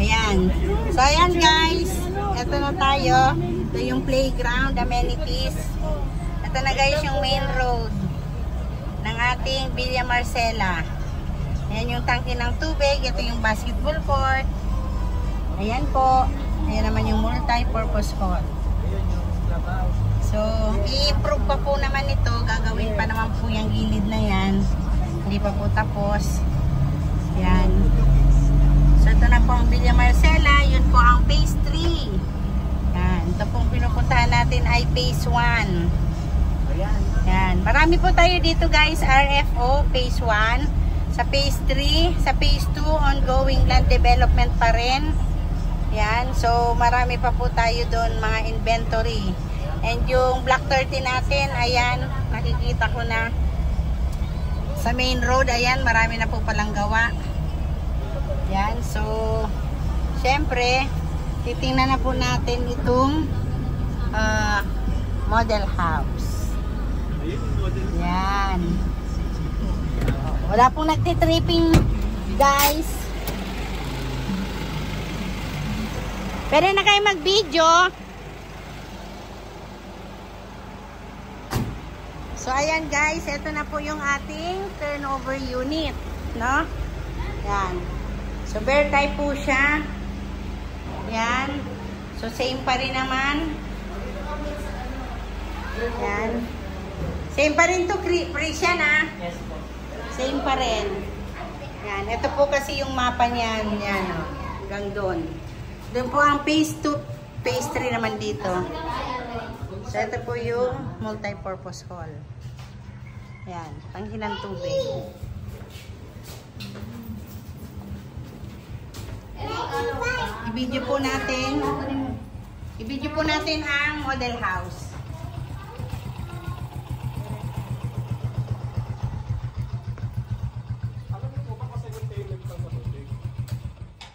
Ayan. So, ayan guys. Ito na tayo. Ito yung playground, amenities. Ito na guys yung main road ng ating Villa Marcela. Ayan yung tangke ng tubig. Ito yung basketball court. Ayan po. Ayan naman yung multi-purpose hall. So, i-improve pa po naman ito. Gagawin pa naman po yung gilid na yan. Hindi pa po tapos. Ayan. So, ito na po ang Villa Marcela. Yun po ang phase 3. Yan. Ito pong pinupuntahan natin ay phase 1. Yan. Marami po tayo dito guys. RFO, phase 1. Sa phase 3, sa phase 2, ongoing land development pa rin. Yan. So, marami pa po tayo doon mga inventory. And yung Block 30 natin, ayan, nakikita ko na sa main road, ayan, marami na po palang gawa. Yan, so, syempre, titingnan na po natin itong model house. Yan. Wala pong nagtitripping, guys. Pero na kayo mag-video. So, ayan guys, ito na po yung ating turnover unit, no? Yan. So, bear type po siya. Yan. So, same pa rin naman. Yan. Same pa rin to, Christian, ha? Yes po. Same pa rin. Yan. Ito po kasi yung mapa niyan. Yan, o. Hanggang doon. Doon po ang phase 2, phase 3 naman dito. So, ito po yung multi-purpose hall. Yan. Tangke ng tubig. I-video po natin ang model house.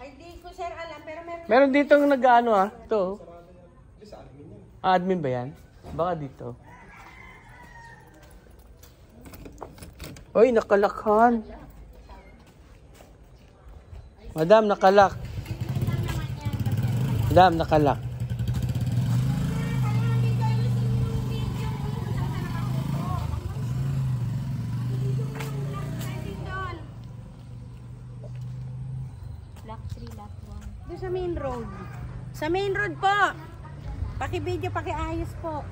Ay, di ko sir alam, pero meron dito ng nag-ano ito. Admin ba yan? Baka dito. Oy, nakalakhan. Madam, nakalak. Madam, nakalak. Block 3, lot 1. Doon sa main road. Sa main road po. Paki-video, paki-ayos po.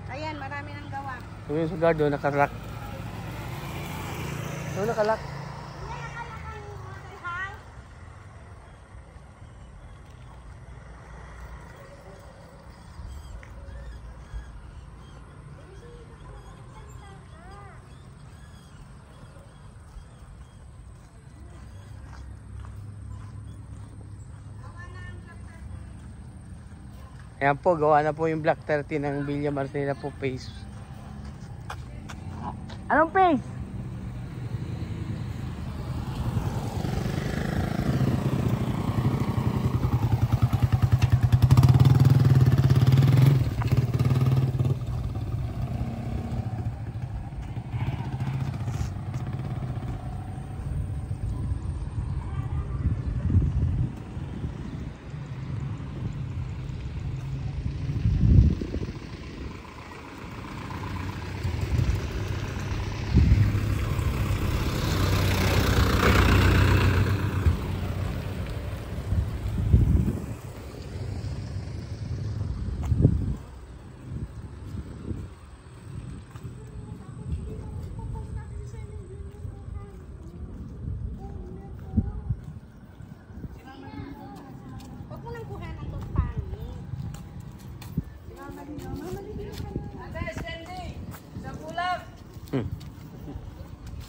Ayan, marami nang gawa. Yung sa gardo, nakalak. Doon nakalak. Ayan po, gawa na po yung Block 30 ng Villa Marcela po phase. Anong phase?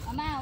Mama,